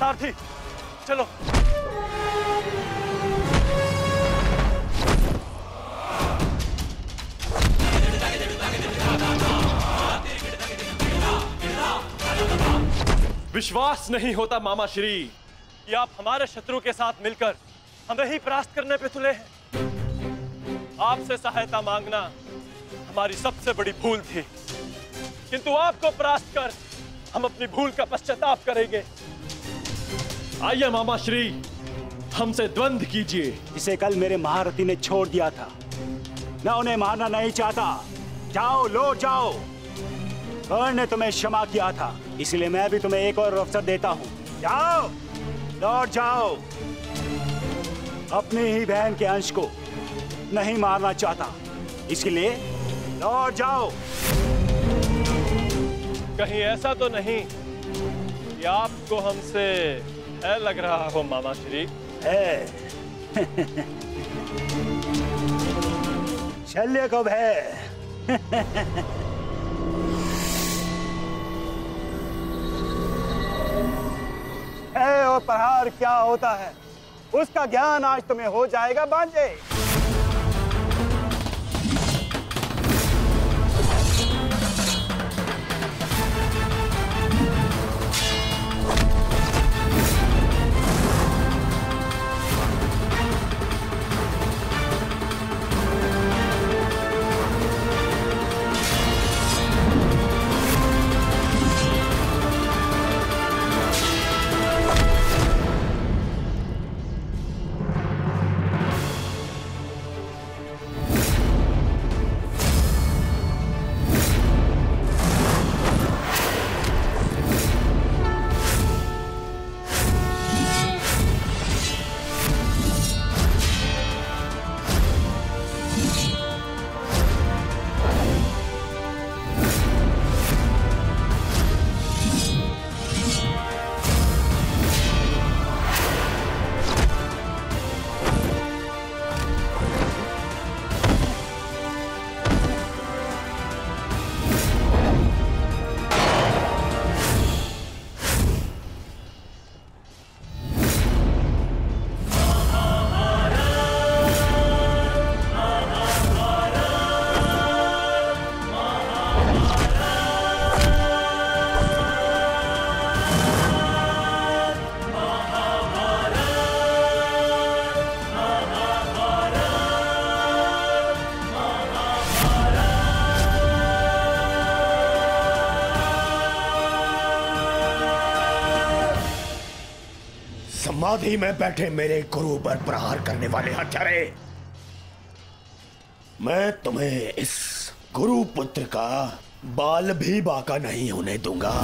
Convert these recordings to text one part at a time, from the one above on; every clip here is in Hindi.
सारथी, चलो। विश्वास नहीं होता मामा श्री कि आप हमारे शत्रु के साथ मिलकर हमें ही परास्त करने पे तुले हैं। आपसे सहायता मांगना हमारी सबसे बड़ी भूल थी, किंतु आपको परास्त कर हम अपनी भूल का पश्चाताप करेंगे। आइए मामा श्री, हमसे द्वंद्व कीजिए। इसे कल मेरे महारथी ने छोड़ दिया था, मैं उन्हें मारना नहीं चाहता। जाओ, लौट जाओ। कर्ण ने तुम्हें क्षमा किया था, इसलिए मैं भी तुम्हें एक और अवसर देता हूं। जाओ, लौट जाओ। अपनी ही बहन के अंश को नहीं मारना चाहता, इसलिए लौट जाओ। कहीं ऐसा तो नहीं कि आपको हमसे भय लग रहा हो मामा श्री? है। शल्य को भय। और प्रहार क्या होता है उसका ज्ञान आज तुम्हें हो जाएगा बांजे। समाधि में बैठे मेरे गुरु पर प्रहार करने वाले हत्यारे, मैं तुम्हें इस गुरु पुत्र का बाल भी बाका नहीं होने दूंगा।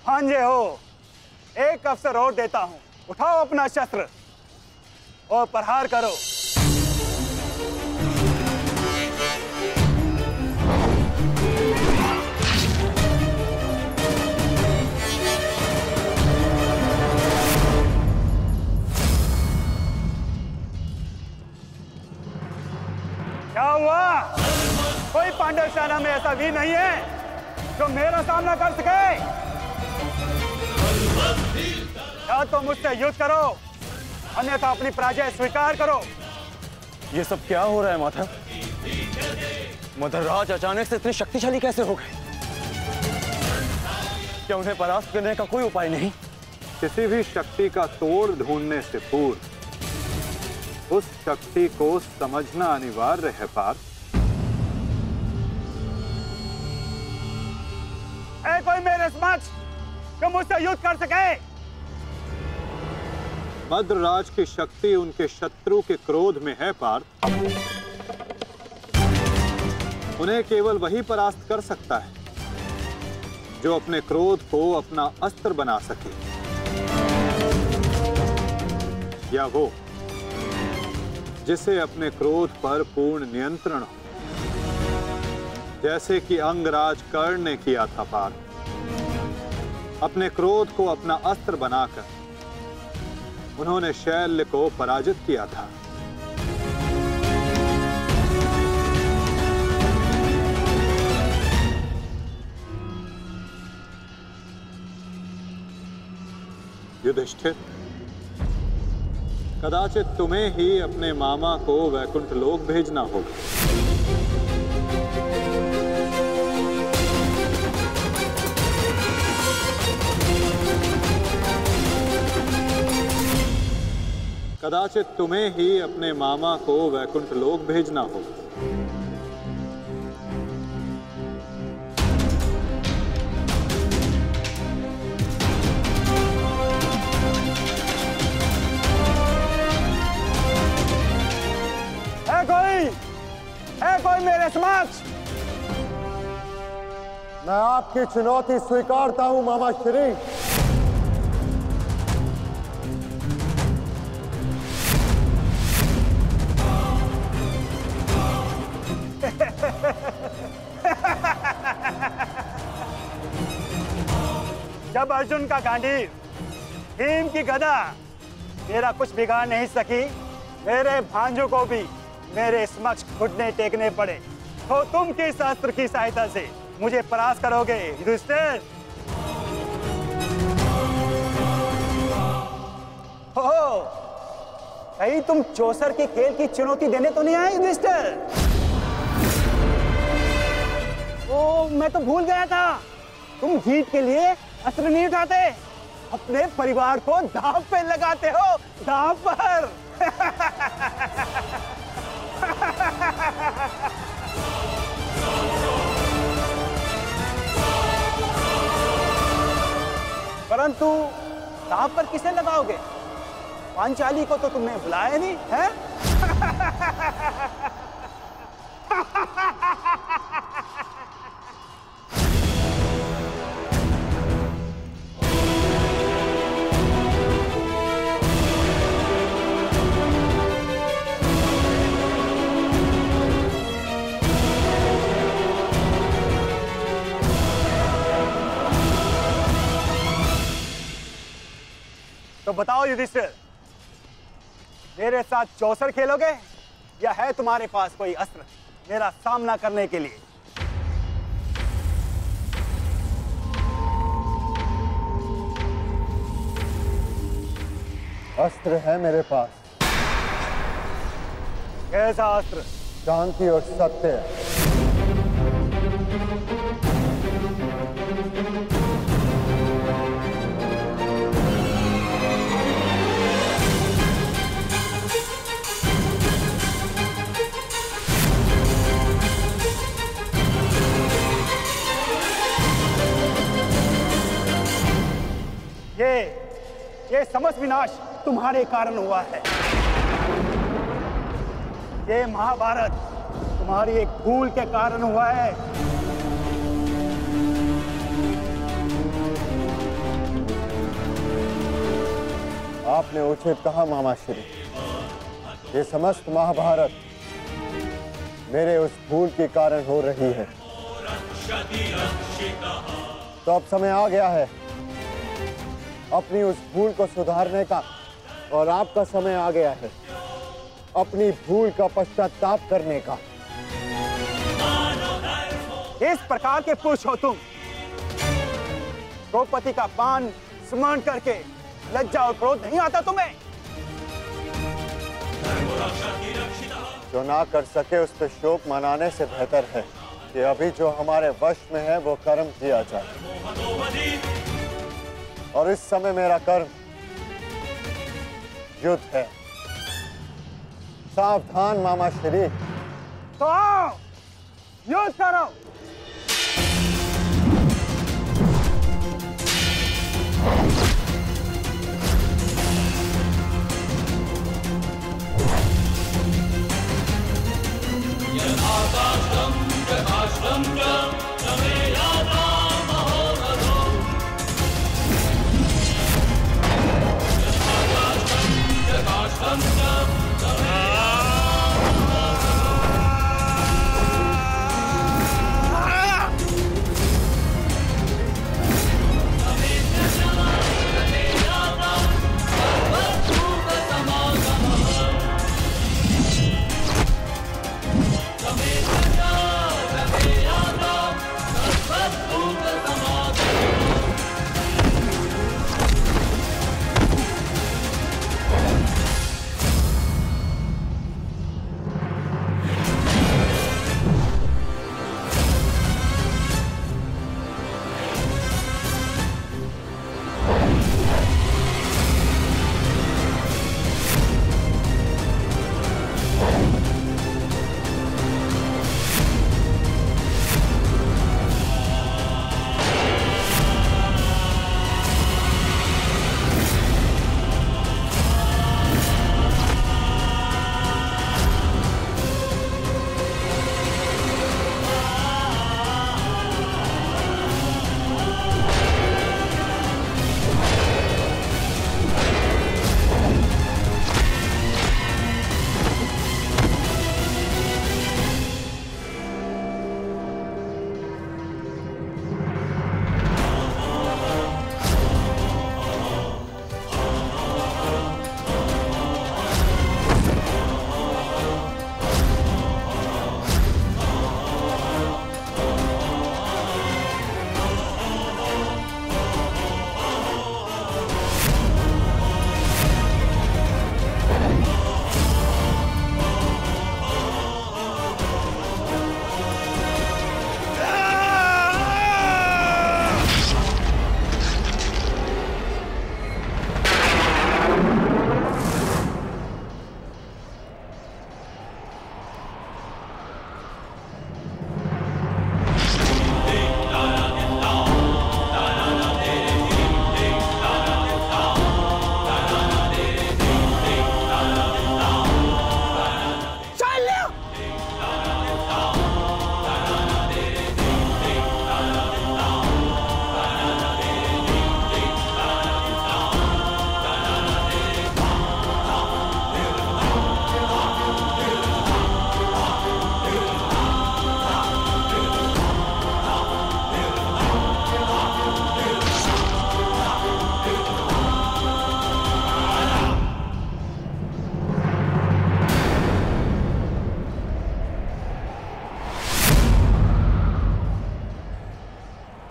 भांजे हो, एक अवसर और देता हूं, उठाओ अपना शस्त्र और प्रहार करो। जमाना में ऐसा वीर नहीं है जो मेरा सामना कर सके। या तो मुझसे युद्ध करो, अन्यथा अपनी पराजय स्वीकार करो। ये सब क्या हो रहा है माधव? मदरराज अचानक से इतने शक्तिशाली कैसे हो गए? क्या उन्हें परास्त करने का कोई उपाय नहीं? किसी भी शक्ति का तोड़ ढूंढने से पूर्व उस शक्ति को समझना अनिवार्य है पार्थ। कोई मेरे समक्ष जो मुझसे युद्ध कर सके। मद्रराज की शक्ति उनके शत्रु के क्रोध में है पार्थ। उन्हें केवल वही परास्त कर सकता है जो अपने क्रोध को अपना अस्त्र बना सके, या वो जिसे अपने क्रोध पर पूर्ण नियंत्रण हो, जैसे कि अंगराज कर्ण ने किया था पार्थ। अपने क्रोध को अपना अस्त्र बनाकर उन्होंने शैल्य को पराजित किया था। युधिष्ठिर, कदाचित तुम्हें ही अपने मामा को वैकुंठ लोक भेजना होगा। कदाचित तुम्हें ही अपने मामा को वैकुंठ लोक भेजना होगा। कोई मेरे समक्ष? मैं आपकी चुनौती स्वीकारता हूं मामा श्री। जब अर्जुन का गांडीव, भीम की गदा मेरा कुछ बिगाड़ नहीं सकी, मेरे भांजों को भी मेरे समक्ष घुटने टेकने पड़े, तो तुम किस अस्त्र की सहायता से मुझे परास्त करोगे युधिष्ठिर? हो, कहीं तुम चौसर के खेल की चुनौती देने तो नहीं आए युधिष्ठिर? ओ, मैं तो भूल गया था, तुम जीत के लिए अस्त्र नहीं उठाते, अपने परिवार को दांव पे लगाते हो, दांव पर। परंतु दांव पर किसे लगाओगे? पांचाली को तो तुमने बुलाया नहीं है? तो बताओ युधिष्ठिर, मेरे साथ चौसर खेलोगे या है तुम्हारे पास कोई अस्त्र मेरा सामना करने के लिए? अस्त्र है मेरे पास। कैसा अस्त्र? शांति और सत्य। ये समस्त विनाश तुम्हारे कारण हुआ है। ये महाभारत तुम्हारी एक भूल के कारण हुआ है। आपने उचित कहा मामा श्री। ये समस्त महाभारत मेरे उस भूल के कारण हो रही है। तो अब समय आ गया है अपनी उस भूल को सुधारने का, और आपका समय आ गया है अपनी भूल का पश्चाताप करने का। इस प्रकार के पुरुष हो तुम। द्रौपदी का पान स्मरण करके लज्जा और क्रोध नहीं आता तुम्हें? जो ना कर सके उस पर शोक मनाने से बेहतर है कि अभी जो हमारे वश में है वो कर्म किया जाए। और इस समय मेरा कर्म युद्ध है। सावधान मामा श्री। तो आओ, युद्ध करो।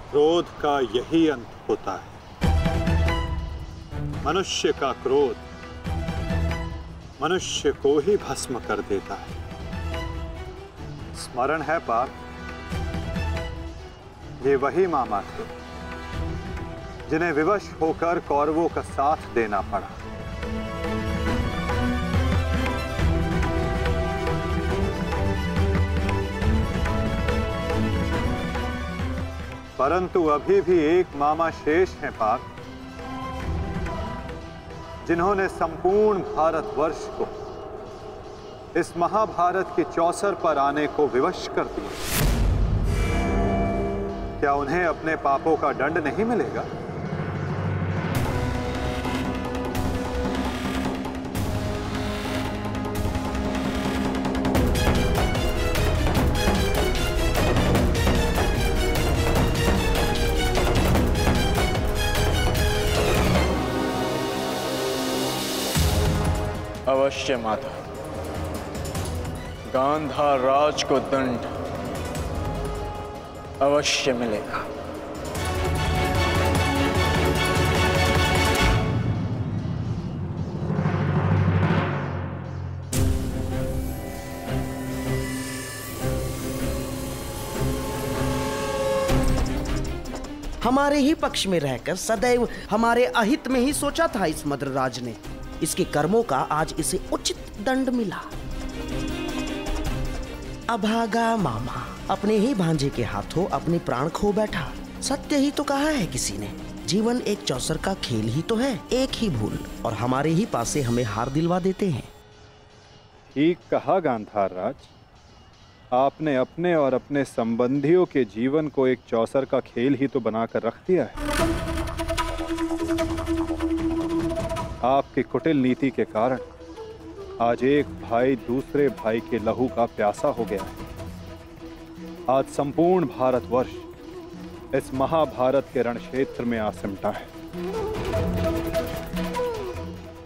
क्रोध का यही अंत होता है। मनुष्य का क्रोध मनुष्य को ही भस्म कर देता है। स्मरण है पार्थ, ये वही मामा थे जिन्हें विवश होकर कौरवों का साथ देना पड़ा। परंतु अभी भी एक मामा शेष हैं पार्थ, जिन्होंने संपूर्ण भारतवर्ष को इस महाभारत के चौसर पर आने को विवश कर दिया। क्या उन्हें अपने पापों का दंड नहीं मिलेगा? अवश्य माता, गांधार राज को दंड अवश्य मिलेगा। हमारे ही पक्ष में रहकर सदैव हमारे अहित में ही सोचा था इस मद्रराज ने। इसके कर्मों का आज इसे उचित दंड मिला। अभागा मामा अपने ही भांजे के हाथों अपने प्राण खो बैठा। सत्य ही तो कहा है किसी ने, जीवन एक चौसर का खेल ही तो है, एक ही भूल और हमारे ही पासे हमें हार दिलवा देते हैं। ठीक कहा गांधार राज, आपने अपने और अपने संबंधियों के जीवन को एक चौसर का खेल ही तो बनाकर रख दिया है। आपकी कुटिल नीति के कारण आज एक भाई दूसरे भाई के लहू का प्यासा हो गया है। आज संपूर्ण भारतवर्ष इस महाभारत के रण क्षेत्र में आ सिमटा है।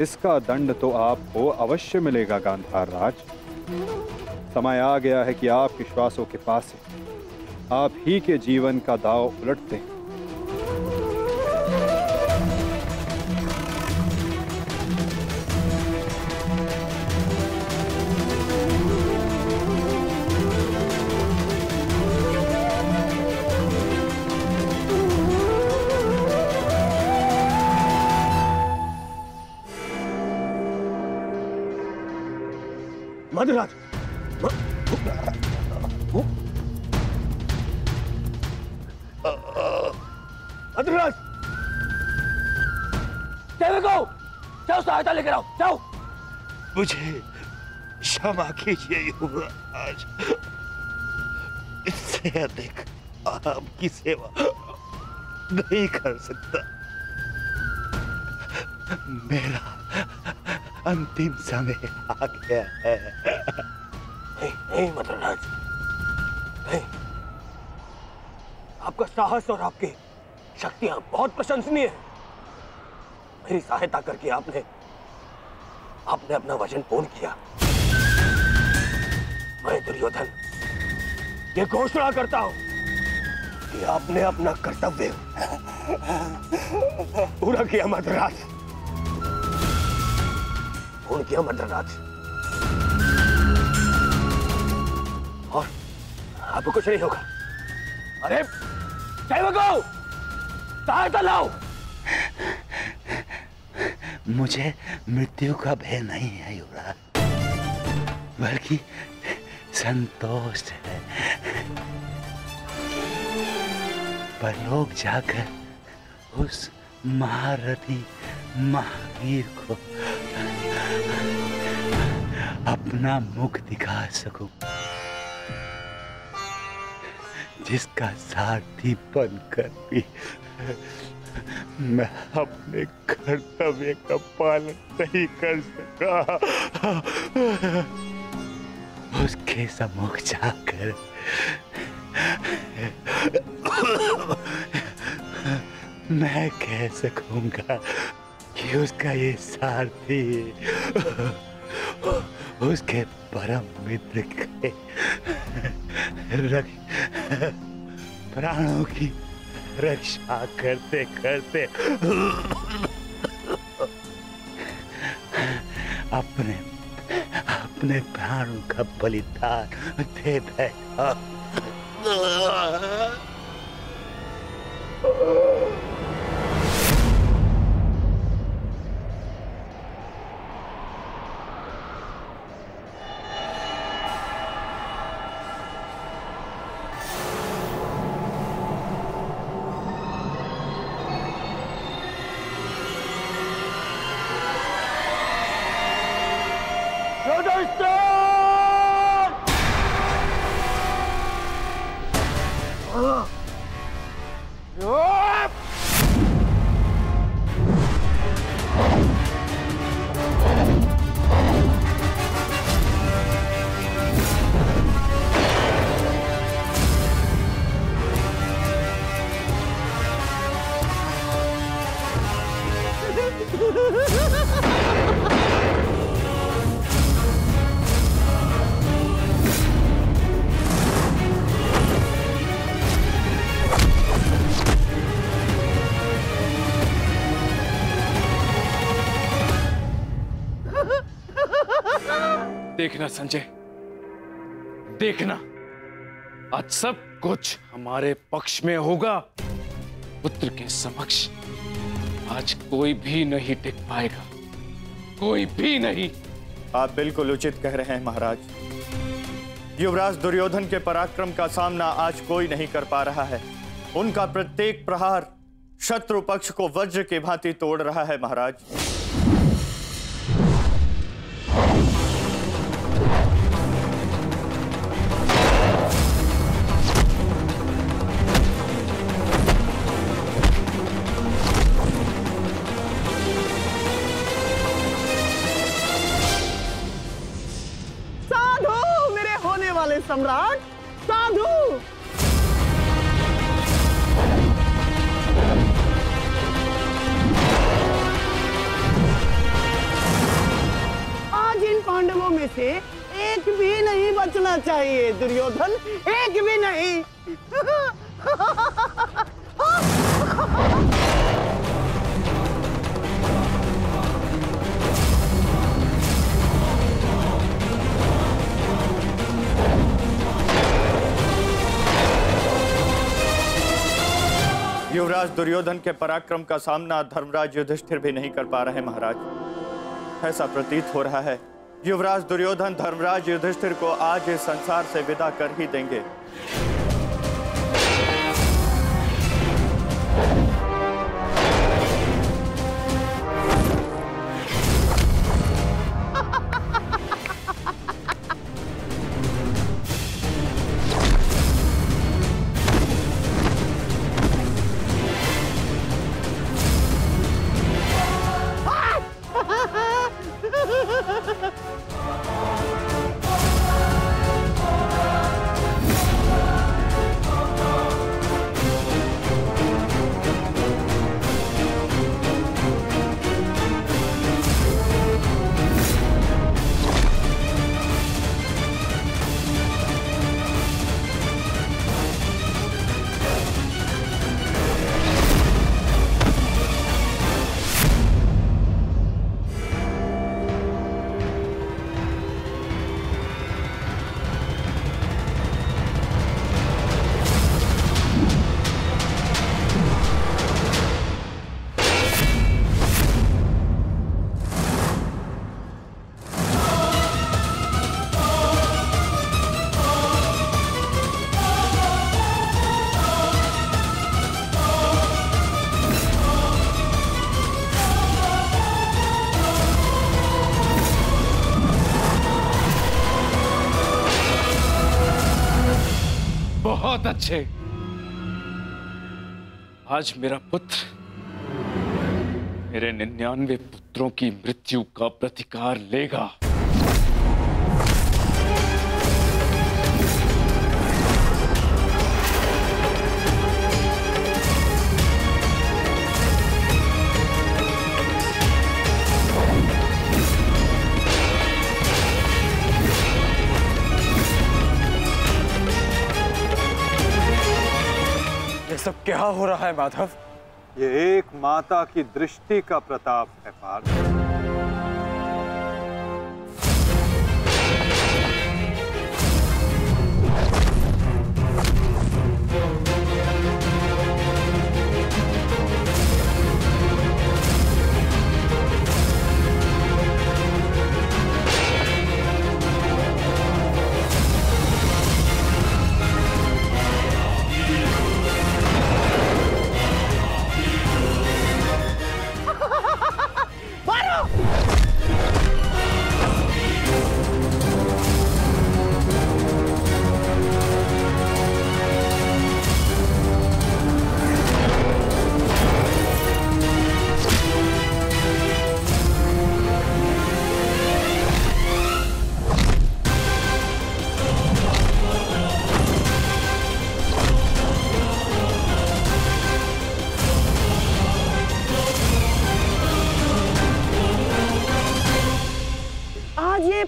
इसका दंड तो आपको अवश्य मिलेगा गांधार राज। समय आ गया है कि आपके श्वासों के पास आप ही के जीवन का दांव उलट दें। मद्रराज, मद्रराज, देवको, जाओ सहायता लेकर आओ, जाओ। मुझे क्षमा कीजिए युवराज, इससे अधिक आपकी सेवा नहीं कर सकता। मेरा अंतिम समय आ गया है। नहीं मद्रराज, नहीं। आपका साहस और आपकी शक्तियां बहुत प्रशंसनीय है। मेरी सहायता करके आपने अपना वचन पूर्ण किया। मैं दुर्योधन ये घोषणा करता हूं कि आपने अपना कर्तव्य पूरा किया मद्रराज, पूर्ण किया मद्रराज। और आपको कुछ नहीं होगा। अरे सेवकों, सहायता लाओ। मुझे मृत्यु का भय नहीं है युवराज, बल्कि संतोष है। परलोक जाकर उस महारथी महावीर को अपना मुख दिखा सकूं, जिसका सारथी बनकर भी मैं अपने कर्तव्य का पालन नहीं कर सका। उसके सम्मुख जाकर मैं कह सकूंगा कि उसका ये सारथी उसके परम मित्र के प्राणों की रक्षा करते करते अपने प्राणों का बलिदान दे बैठा। देखना संजय, देखना, आज सब कुछ हमारे पक्ष में होगा। पुत्र के समक्ष आज कोई भी नहीं टिक पाएगा, कोई भी नहीं। आप बिल्कुल उचित कह रहे हैं महाराज। युवराज दुर्योधन के पराक्रम का सामना आज कोई नहीं कर पा रहा है। उनका प्रत्येक प्रहार शत्रु पक्ष को वज्र की भांति तोड़ रहा है महाराज। सम्राट, साधु। आज इन पांडवों में से एक भी नहीं बचना चाहिए दुर्योधन, एक भी नहीं। युवराज दुर्योधन के पराक्रम का सामना धर्मराज युधिष्ठिर भी नहीं कर पा रहे महाराज। ऐसा प्रतीत हो रहा है युवराज दुर्योधन धर्मराज युधिष्ठिर को आज इस संसार से विदा कर ही देंगे। बहुत अच्छे। आज मेरा पुत्र मेरे 99 पुत्रों की मृत्यु का प्रतिकार लेगा। ये सब क्या हो रहा है माधव? ये एक माता की दृष्टि का प्रताप है पार्थ।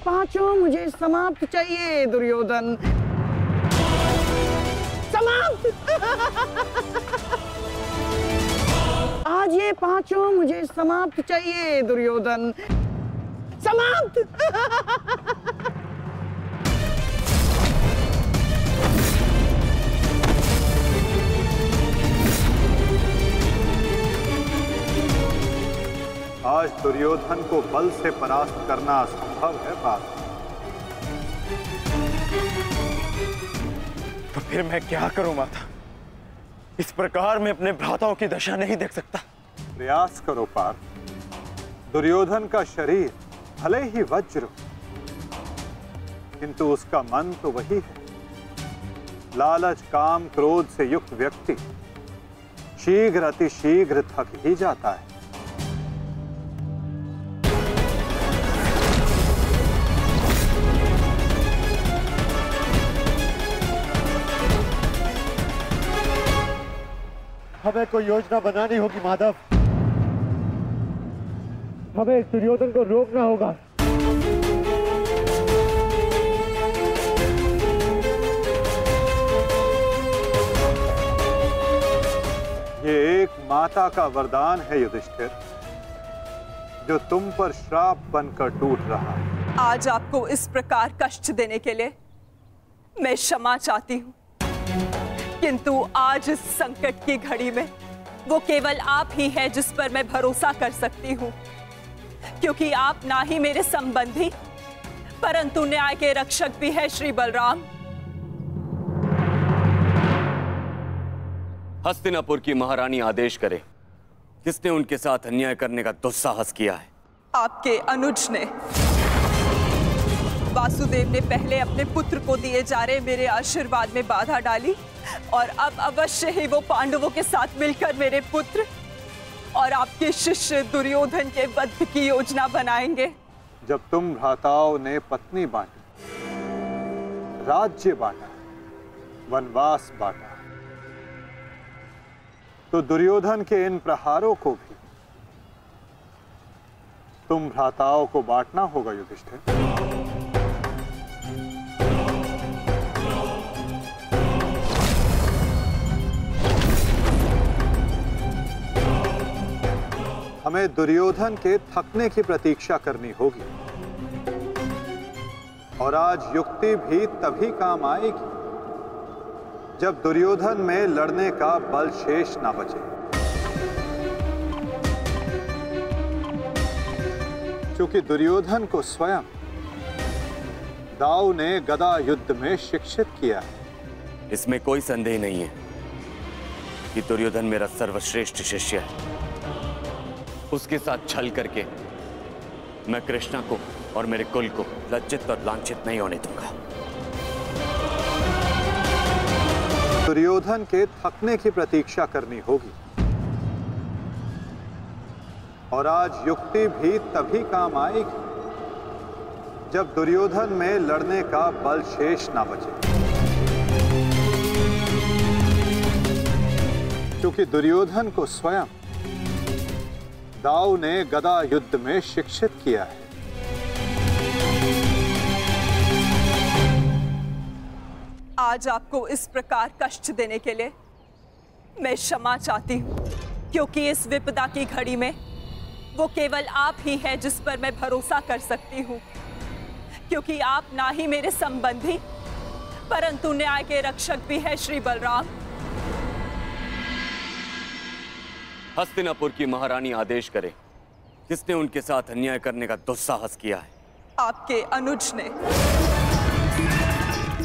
पांचों मुझे समाप्त चाहिए दुर्योधन, समाप्त। आज ये पांचों मुझे समाप्त चाहिए दुर्योधन, समाप्त। आज दुर्योधन को बल से परास्त करना असंभव है पार्थ। तो फिर मैं क्या करूं माता? इस प्रकार मैं अपने भ्राताओं की दशा नहीं देख सकता। प्रयास करो पार्थ। दुर्योधन का शरीर भले ही वज्र, किंतु उसका मन तो वही है। लालच, काम, क्रोध से युक्त व्यक्ति शीघ्र अतिशीघ्र थक ही जाता है। हमें कोई योजना बनानी होगी माधव। हमें इस दुर्योधन को रोकना होगा। ये एक माता का वरदान है युधिष्ठिर, जो तुम पर श्राप बनकर टूट रहा है। आज आपको इस प्रकार कष्ट देने के लिए मैं क्षमा चाहती हूँ, किंतु आज इस संकट की घड़ी में वो केवल आप ही है जिस पर मैं भरोसा कर सकती हूँ, क्योंकि आप ना ही मेरे संबंधी परंतु न्याय के रक्षक भी है श्री बलराम। हस्तिनापुर की महारानी आदेश करे, किसने उनके साथ अन्याय करने का दुस्साहस किया है? आपके अनुज ने। वासुदेव ने पहले अपने पुत्र को दिए जा रहे मेरे आशीर्वाद में बाधा डाली और अब अवश्य ही वो पांडवों के साथ मिलकर मेरे पुत्र और आपके शिष्य दुर्योधन के वध की योजना बनाएंगे। जब तुम भ्राताओं ने पत्नी बांटी, राज्य बांटा, वनवास बांटा, तो दुर्योधन के इन प्रहारों को भी तुम भ्राताओं को बांटना होगा युधिष्ठिर। हमें दुर्योधन के थकने की प्रतीक्षा करनी होगी, और आज युक्ति भी तभी काम आएगी जब दुर्योधन में लड़ने का बल शेष ना बचे। क्योंकि दुर्योधन को स्वयं दाऊ ने गदा युद्ध में शिक्षित किया है। इसमें कोई संदेह नहीं है कि दुर्योधन मेरा सर्वश्रेष्ठ शिष्य है। उसके साथ छल करके मैं कृष्णा को और मेरे कुल को लज्जित और लांछित नहीं होने दूंगा। दुर्योधन के थकने की प्रतीक्षा करनी होगी, और आज युक्ति भी तभी काम आएगी जब दुर्योधन में लड़ने का बल शेष ना बचे। क्योंकि दुर्योधन को स्वयं दाऊ ने गदा युद्ध में शिक्षित किया है। आज आपको इस प्रकार कष्ट देने के लिए मैं क्षमा चाहती हूँ, क्योंकि इस विपदा की घड़ी में वो केवल आप ही है जिस पर मैं भरोसा कर सकती हूँ, क्योंकि आप ना ही मेरे संबंधी परंतु न्याय के रक्षक भी है श्री बलराम। हस्तिनापुर की महारानी आदेश करे, किसने उनके साथ अन्याय करने का दुस्साहस किया है? आपके अनुज ने।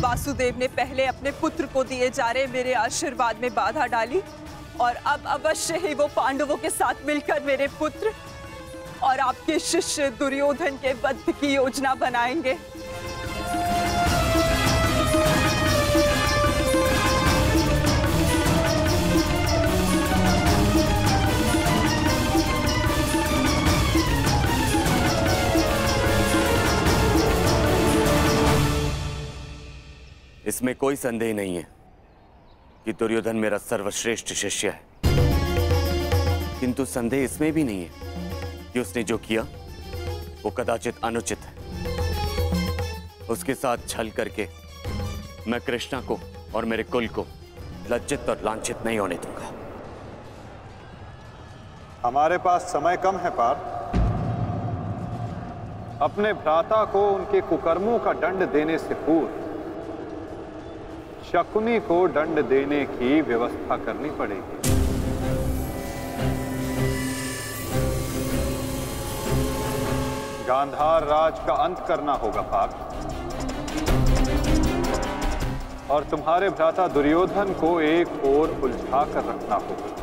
वासुदेव ने पहले अपने पुत्र को दिए जा रहे मेरे आशीर्वाद में बाधा डाली और अब अवश्य ही वो पांडवों के साथ मिलकर मेरे पुत्र और आपके शिष्य दुर्योधन के वध की योजना बनाएंगे। इसमें कोई संदेह नहीं है कि दुर्योधन मेरा सर्वश्रेष्ठ शिष्य है, किंतु संदेह इसमें भी नहीं है कि उसने जो किया वो कदाचित अनुचित है। उसके साथ छल करके मैं कृष्णा को और मेरे कुल को लज्जित और लांछित नहीं होने दूंगा। हमारे पास समय कम है पार्थ। अपने भ्राता को उनके कुकर्मों का दंड देने से पूर्व शकुनी को दंड देने की व्यवस्था करनी पड़ेगी। गांधार राज का अंत करना होगा पार्थ, और तुम्हारे भ्राता दुर्योधन को एक ओर उलझा कर रखना होगा।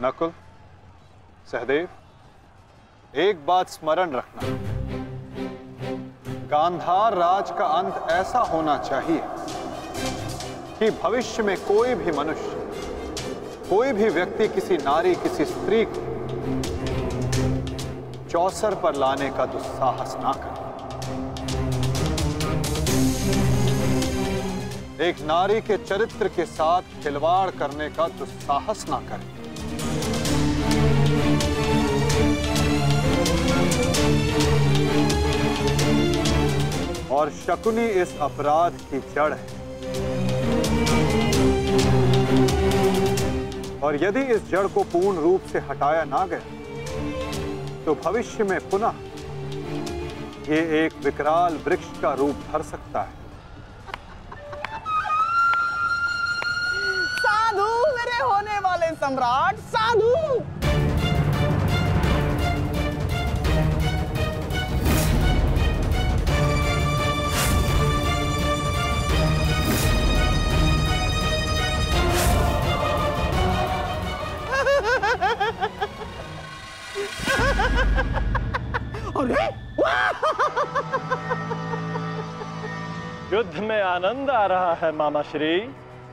नकुल, सहदेव, एक बात स्मरण रखना, गांधार राज का अंत ऐसा होना चाहिए कि भविष्य में कोई भी मनुष्य, कोई भी व्यक्ति किसी नारी, किसी स्त्री को चौसर पर लाने का दुस्साहस ना करे। एक नारी के चरित्र के साथ खिलवाड़ करने का दुस्साहस ना करे। और शकुनी इस अपराध की जड़ है, और यदि इस जड़ को पूर्ण रूप से हटाया ना गया तो भविष्य में पुनः ये एक विकराल वृक्ष का रूप धर सकता है। साधु मेरे होने वाले सम्राट, साधु। अरे युद्ध में आनंद आ रहा है मामा श्री।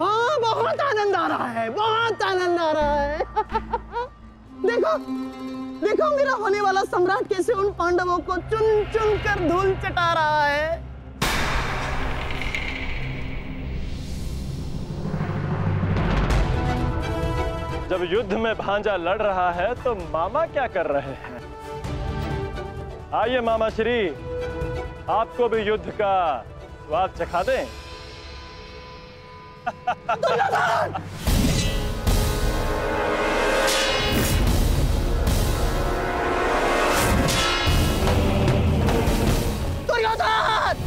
हाँ, बहुत आनंद आ रहा है, बहुत आनंद आ रहा है। देखो देखो मेरा होने वाला सम्राट कैसे उन पांडवों को चुन चुन कर धूल चटा रहा है। जब युद्ध में भांजा लड़ रहा है तो मामा क्या कर रहे हैं? आइए मामा श्री, आपको भी युद्ध का स्वाद चखा दें। दुर्योधन! दुर्योधन!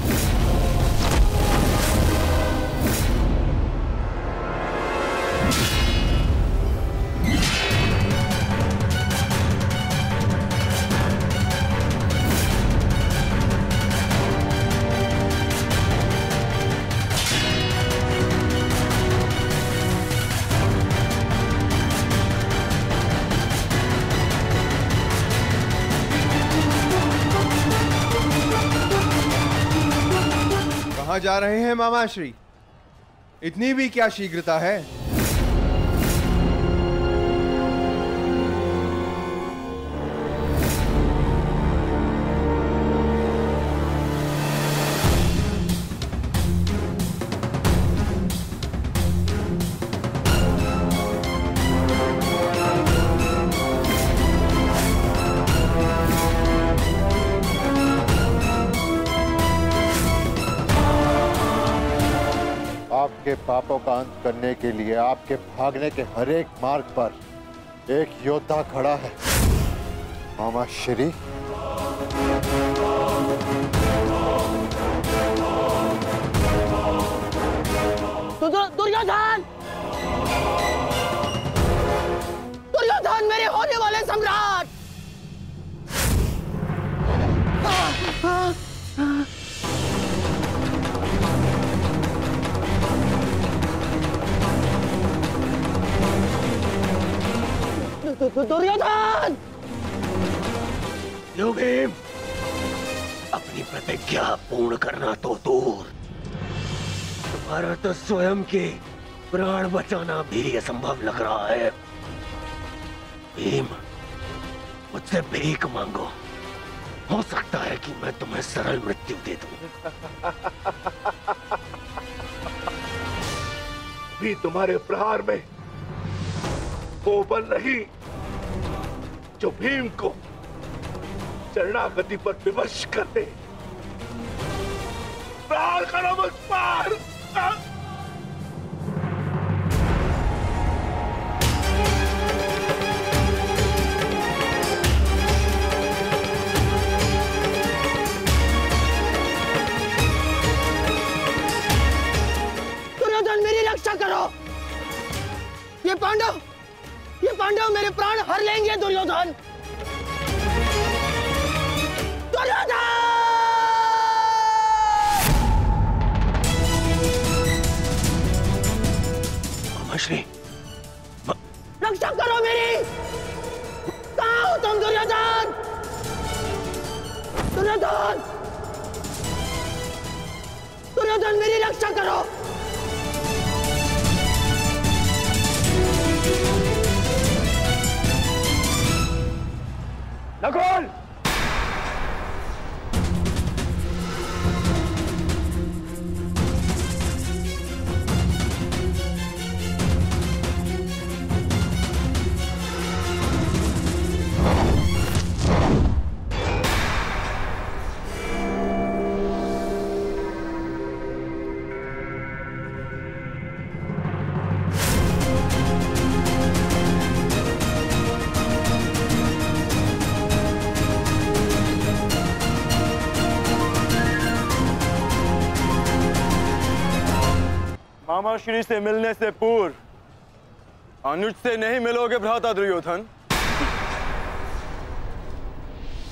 कहाँ जा रहे हैं मामाश्री? इतनी भी क्या शीघ्रता है? आपके पापों का अंत करने के लिए आपके भागने के हर एक मार्ग पर एक योद्धा खड़ा है, मामा श्री। दुर्योधन! दुर्योधन मेरे होने वाले सम्राट! दुर्योधन! भीम, अपनी प्रतिज्ञा पूर्ण करना तो दूर, तुम्हारा तो स्वयं के प्राण बचाना भी असंभव लग रहा है। भीम, मुझसे भीख मांगो, हो सकता है कि मैं तुम्हें सरल मृत्यु दे दूं। भी तुम्हारे प्रहार में वो बल नहीं जो भीम को शरणागति पर विवश कर दे। प्रहार करो मुझ पर। दुर्योधन मेरी रक्षा करो। ये पांडव मेरे प्राण हर लेंगे। दुर्योधन, दुर्योधन! मामाश्री, रक्षा करो मेरी। कहाँ हो तुम दुर्योधन? दुर्योधन, दुर्योधन मेरी रक्षा करो। नकुल! मामाश्री से मिलने से पूर्व अनुज से नहीं मिलोगे भ्राता दुर्योधन।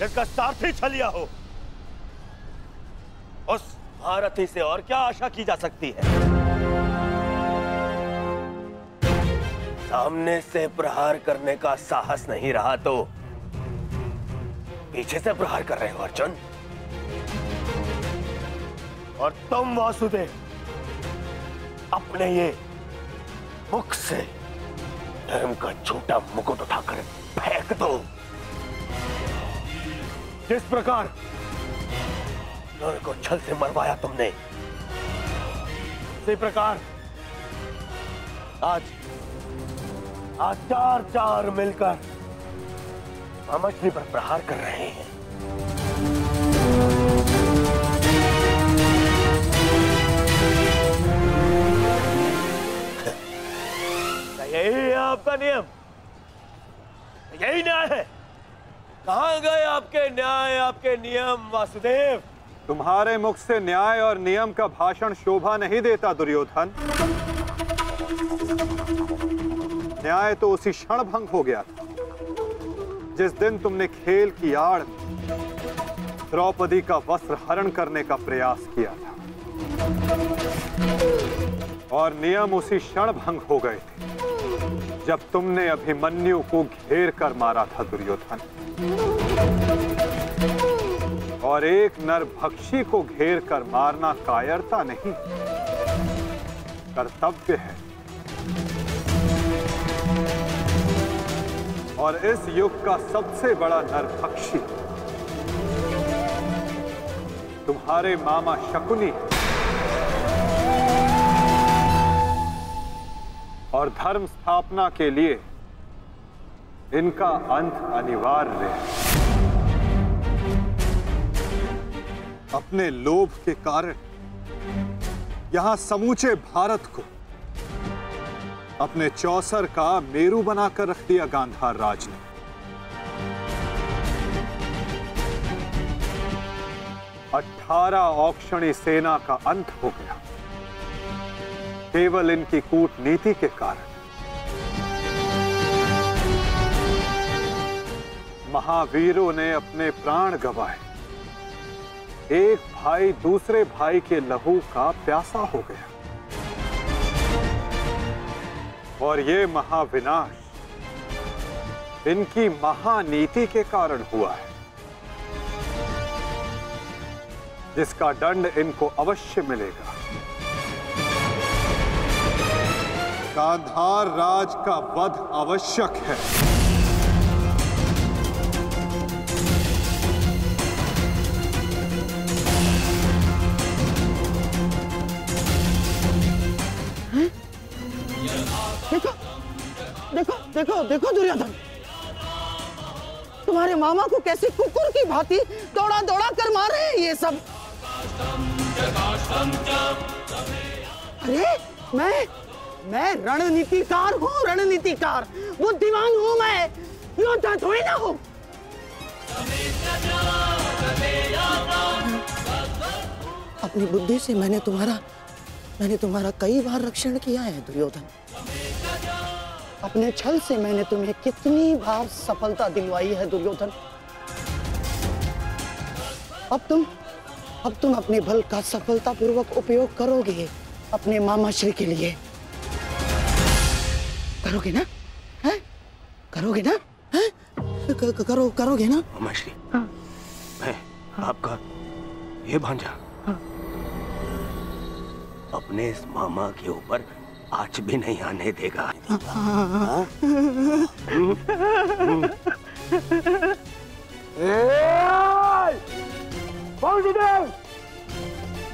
इसका सारथी छलिया हो, उस महारथी से और क्या आशा की जा सकती है? सामने से प्रहार करने का साहस नहीं रहा तो पीछे से प्रहार कर रहे हो अर्जुन। और तुम वासुदेव अपने ये मुख से धर्म का छोटा मुकुट उठाकर फेंक दो। जिस प्रकार नर को छल से मरवाया तुमने, उसी प्रकार आज चार मिलकर मामाश्री पर प्रहार कर रहे हैं। यही है आपका नियम, यही न्याय है। कहां गए आपके न्याय, आपके नियम वासुदेव? तुम्हारे मुख से न्याय और नियम का भाषण शोभा नहीं देता दुर्योधन। न्याय तो उसी क्षण भंग हो गया था जिस दिन तुमने खेल की आड़ द्रौपदी का वस्त्र हरण करने का प्रयास किया था, और नियम उसी क्षण भंग हो गए थे जब तुमने अभिमन्यु को घेर कर मारा था दुर्योधन। और एक नरभक्षी को घेर कर मारना कायरता नहीं, कर्तव्य है। और इस युग का सबसे बड़ा नरभक्षी तुम्हारे मामा शकुनी, और धर्म स्थापना के लिए इनका अंत अनिवार्य है। अपने लोभ के कारण यहां समूचे भारत को अपने चौसर का मेरू बनाकर रख दिया गांधार राज ने। अठारह औक्षणी सेना का अंत हो गया केवल इनकी कूटनीति के कारण। महावीरों ने अपने प्राण गंवाए, एक भाई दूसरे भाई के लहू का प्यासा हो गया, और ये महाविनाश इनकी महानीति के कारण हुआ है, जिसका दंड इनको अवश्य मिलेगा। गांधार राज का वध आवश्यक है। देखो देखो देखो देखो दुर्योधन, तुम्हारे मामा को कैसे कुकुर की भांति दौड़ा दौड़ा कर मारे हैं ये सब। अरे मैं रणनीतिकार हूँ, रणनीतिकार, बुद्धिमान हूँ मैं, योद्धा थोड़ी ना हूँ। अपनी बुद्धि से मैंने तुम्हारा कई बार रक्षण किया है दुर्योधन। अपने छल से मैंने तुम्हें कितनी बार सफलता दिलवाई है दुर्योधन। अब तुम अपने बल का सफलतापूर्वक उपयोग करोगे अपने मामा श्री के लिए। करोगे ना? हैं? करोगे ना? हैं? करोगे ना? मामा श्री, मैं आपका ये भांजा अपने इस मामा के ऊपर आँच भी नहीं आने देगा।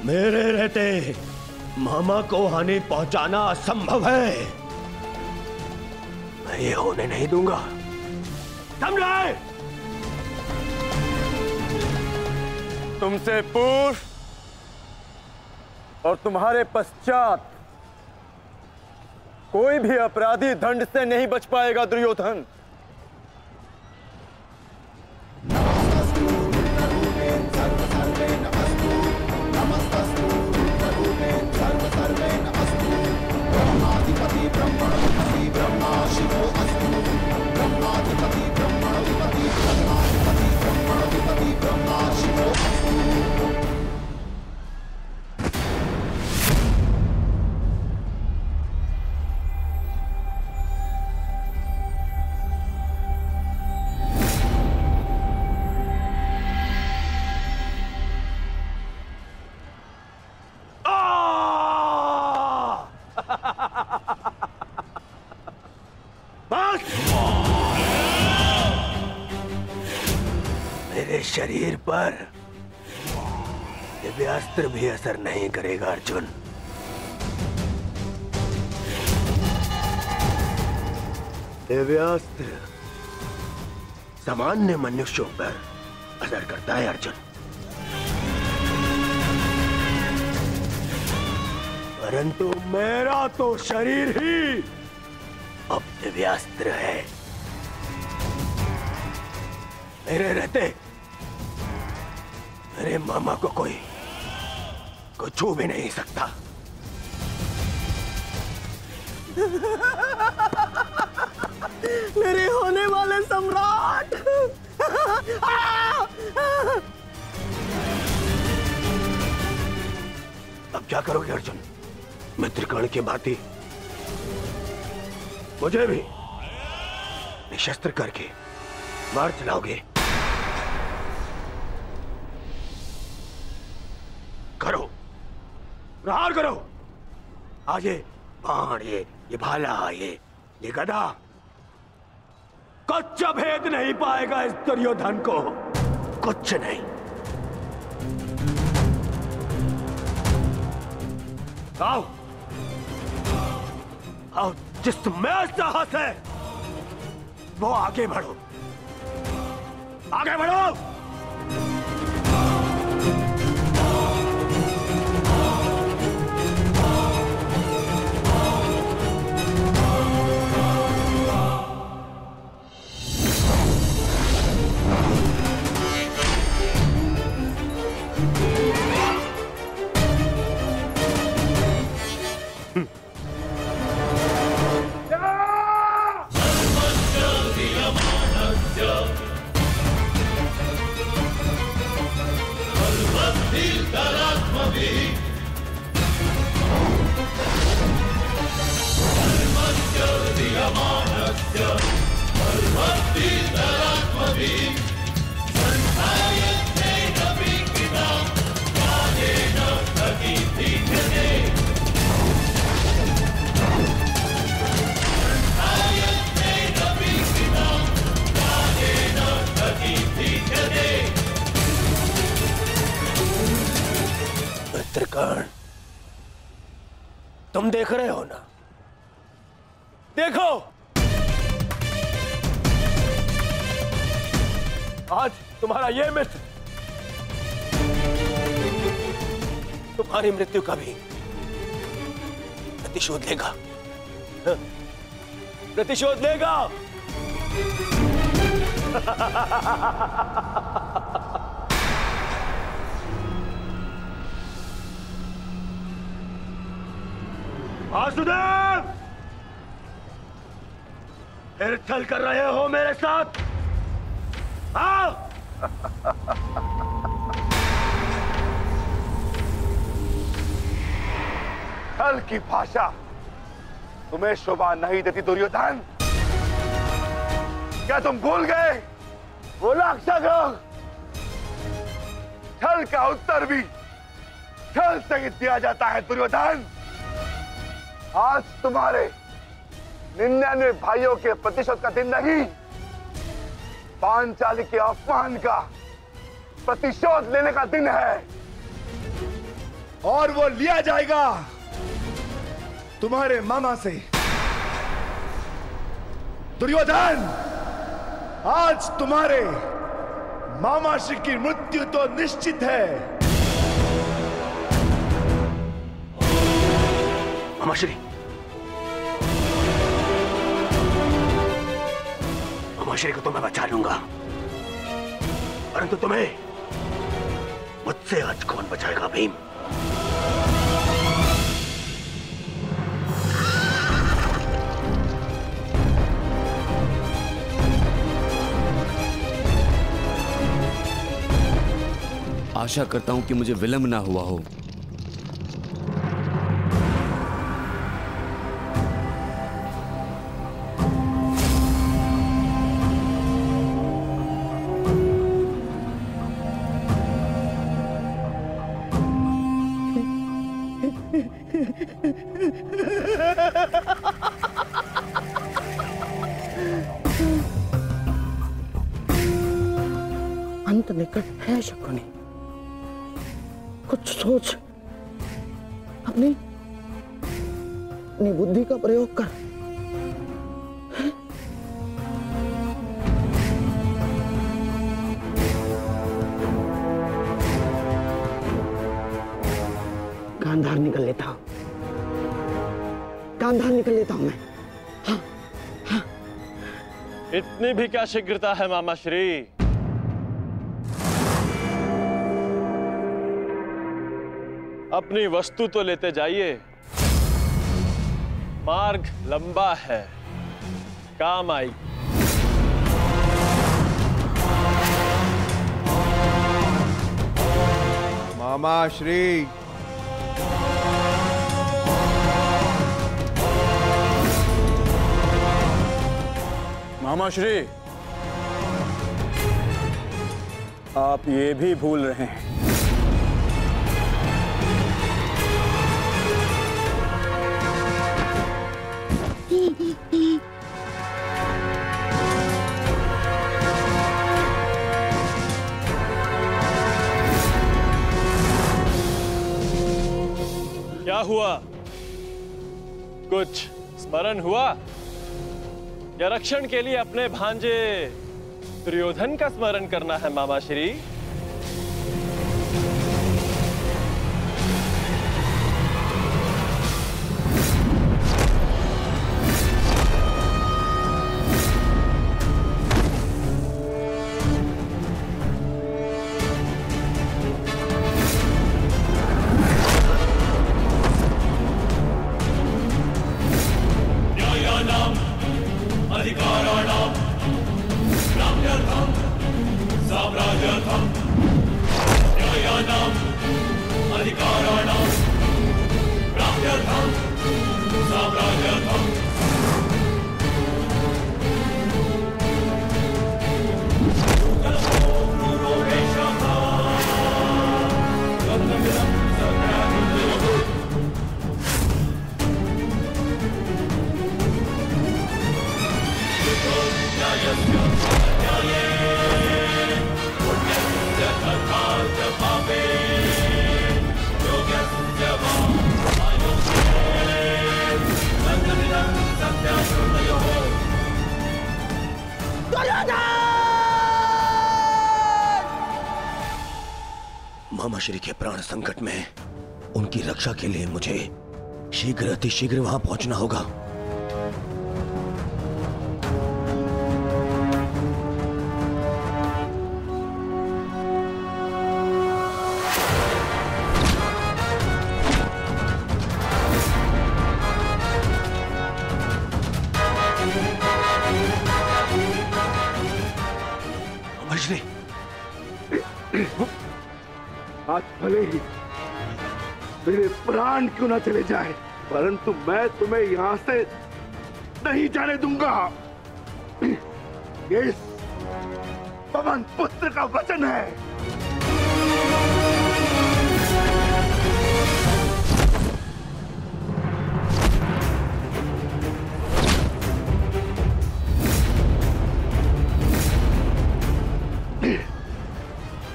मेरे रहते मामा को हानि पहुंचाना असंभव है। मैं ये होने नहीं दूंगा, समझे? तुमसे पूर्व और तुम्हारे पश्चात कोई भी अपराधी दंड से नहीं बच पाएगा दुर्योधन। मेरे शरीर पर दिव्यास्त्र भी असर नहीं करेगा अर्जुन। दिव्यास्त्र सामान्य मनुष्यों पर असर करता है अर्जुन, परंतु मेरा तो शरीर ही अब दिव्यास्त्र है। मेरे रहते मेरे मामा को कोई छू भी नहीं सकता। मेरे होने वाले सम्राट। अब क्या करोगे अर्जुन? मित्रकर्ण की भांति मुझे भी निशस्त्र करके मार चलाओगे? करो, प्रहार करो। आज ये बाण, ये भाला, ये गदा कुछ भेद नहीं पाएगा इस दुर्योधन को, कुछ नहीं। आओ आओ, जिसमें साहस है वो आगे बढ़ो, आगे बढ़ो। मित्रकर्ण, तुम देख रहे हो ना? देखो, आज तुम्हारा ये मित्र तुम्हारी मृत्यु का भी प्रतिशोध लेगा, प्रतिशोध लेगा। वासुदेव, फिर छल कर रहे हो मेरे साथ? हाँ? छल की भाषा तुम्हें शोभा नहीं देती दुर्योधन। क्या तुम भूल गए वो लाक्षागृह? छल का उत्तर भी छल से ही दिया जाता है दुर्योधन। आज तुम्हारे 99 भाइयों के प्रतिशोध का दिन नहीं, पांचाली के अपमान का प्रतिशोध लेने का दिन है, और वो लिया जाएगा तुम्हारे मामा से। दुर्योधन, आज तुम्हारे मामा श्री की मृत्यु तो निश्चित है। मामा श्री, मामा श्री को तो मैं बचा लूंगा, परंतु तुम्हें मुझसे आज कौन बचाएगा भीम? आशा करता हूं कि मुझे विलंब ना हुआ हो। अंत निकट है शकुनी, कुछ सोच, अपनी बुद्धि का प्रयोग कर। गांधार निकल लेता हूं, गांधार निकल लेता हूं मैं। हाँ, हाँ। इतनी भी क्या शीघ्रता है मामा श्री? अपनी वस्तु तो लेते जाइए, मार्ग लंबा है, काम आएगी। मामा श्री, मामा श्री, आप ये भी भूल रहे हैं क्या हुआ? कुछ स्मरण हुआ या रक्षण के लिए अपने भांजे दुर्योधन का स्मरण करना है मामा श्री? मामा श्री के प्राण संकट में उनकी रक्षा के लिए मुझे शीघ्र अतिशीघ्र वहां पहुंचना होगा। श्री, आज भले ही मेरे प्राण क्यों ना चले जाए, परंतु मैं तुम्हें यहां से नहीं जाने दूंगा। ये पवन पुत्र का वचन है।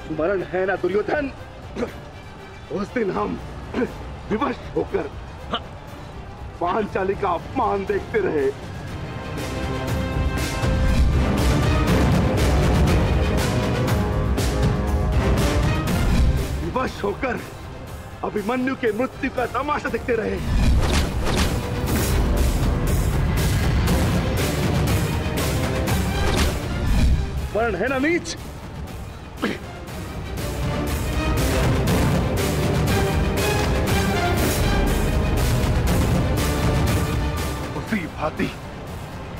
स्मरण है ना दुर्योधन, उस दिन हम विवश होकर पांचाली का अपमान देखते रहे। विवश होकर अभिमन्यु के मृत्यु का तमाशा देखते रहे। स्मरण है ना नीच? भांति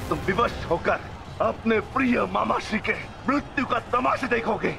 तुम विवश होकर अपने प्रिय मामा श्री के मृत्यु का तमाशा देखोगे।